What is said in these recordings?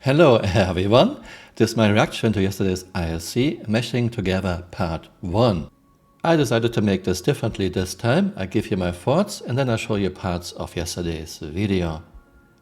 Hello everyone, this is my reaction to yesterday's ISC Meshing Together Part 1. I decided to make this differently this time. I give you my thoughts and then I show you parts of yesterday's video.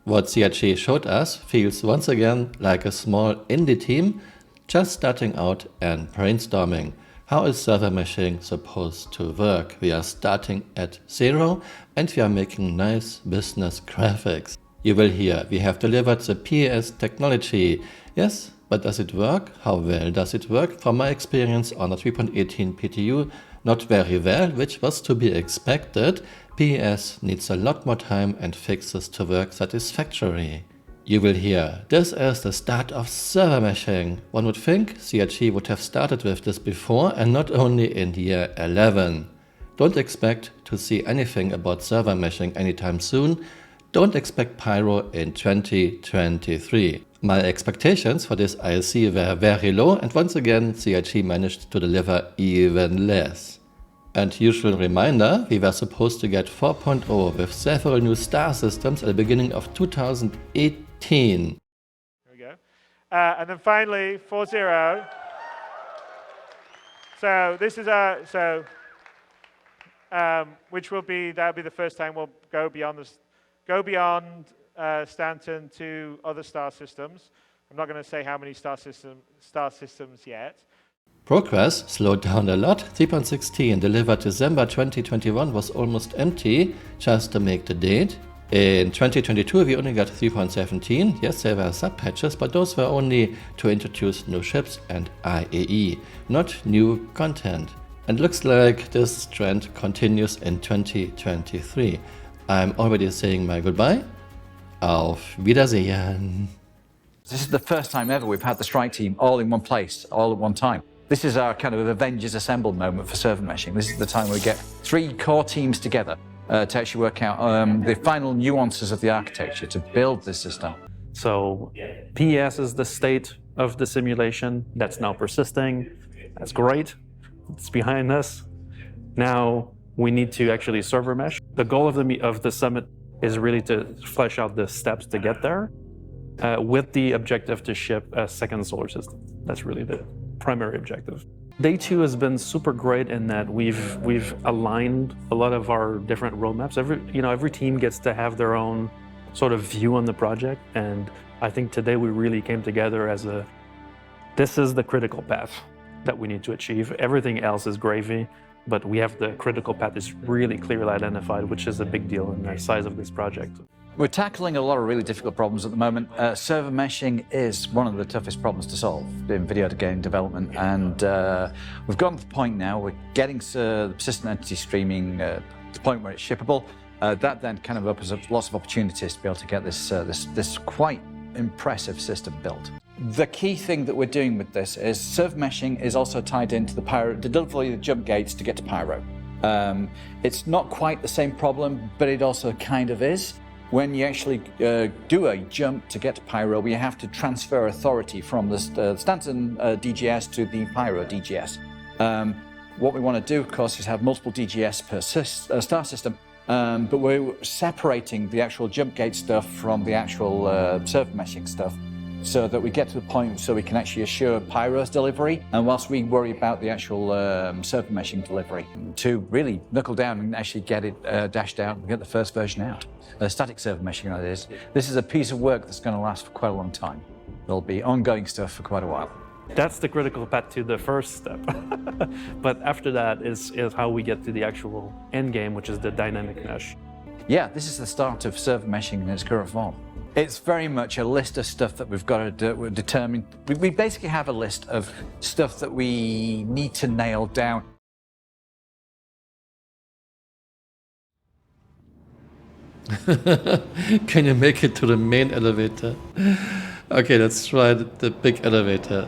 What CRG showed us feels once again like a small indie team just starting out and brainstorming. How is server meshing supposed to work? We are starting at 0 and we are making nice business graphics. You will hear, we have delivered the PAS technology. Yes, but does it work? How well does it work? From my experience on a 3.18 PTU, not very well, which was to be expected. PAS needs a lot more time and fixes to work satisfactorily. You will hear, this is the start of server meshing. One would think CRG would have started with this before and not only in year 11. Don't expect to see anything about server meshing anytime soon. Don't expect Pyro in 2023. My expectations for this ISC were very low and once again CRG managed to deliver even less. And usual reminder, we were supposed to get 4.0 with several new star systems at the beginning of 2018. Here we go. And then finally 4.0. So this is which will be, that'll be the first time we'll go beyond this. Go beyond Stanton to other star systems. I'm not going to say how many star systems yet. Progress slowed down a lot. 3.16 delivered December 2021 was almost empty just to make the date. In 2022 we only got 3.17. Yes, there were sub-patches, but those were only to introduce new ships and IAE, not new content. And looks like this trend continues in 2023. I'm already saying my goodbye. Auf Wiedersehen. This is the first time ever we've had the strike team all in one place, all at one time. This is our kind of Avengers Assemble moment for server meshing. This is the time we get 3 core teams together to actually work out the final nuances of the architecture to build this system. So PES is the state of the simulation that's now persisting. That's great. It's behind us. Now we need to actually server mesh. The goal of the summit is really to flesh out the steps to get there with the objective to ship a second solar system. That's really the primary objective. Day 2 has been super great in that we've aligned a lot of our different roadmaps. Every team gets to have their own sort of view on the project, and I think today we really came together as this is the critical path that we need to achieve. Everything else is gravy, but we have the critical path is really clearly identified, which is a big deal in the size of this project. We're tackling a lot of really difficult problems at the moment. Server meshing is one of the toughest problems to solve in video game development, and we've gotten to the point now we're getting the persistent entity streaming to the point where it's shippable. That then kind of opens up lots of opportunities to be able to get this quite impressive system built. The key thing that we're doing with this is server meshing is also tied into the Pyro, the delivery of the jump gates to get to Pyro. It's not quite the same problem, but it also kind of is. When you actually do a jump to get to Pyro, we have to transfer authority from the Stanton DGS to the Pyro DGS. What we want to do, of course, is have multiple DGS per star system, but we're separating the actual jump gate stuff from the actual server meshing stuff, so that we get to the point so we can actually assure Pyro's delivery, and whilst we worry about the actual server meshing delivery, to really knuckle down and actually get it dashed out and get the first version out. Static server meshing, that is. This is a piece of work that's going to last for quite a long time. There'll be ongoing stuff for quite a while. That's the critical path to the first step. But after that is how we get to the actual end game, which is the dynamic mesh. Yeah, this is the start of server meshing in its current form. It's very much a list of stuff that we've got to determine. We basically have a list of stuff that we need to nail down. Can you make it to the main elevator? Okay, let's try the big elevator.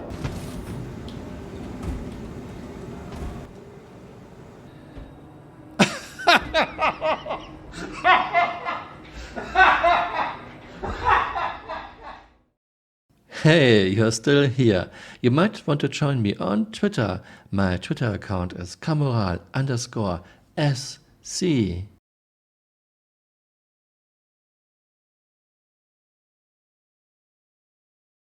Hey, you're still here. You might want to join me on Twitter. My Twitter account is Camural_SC.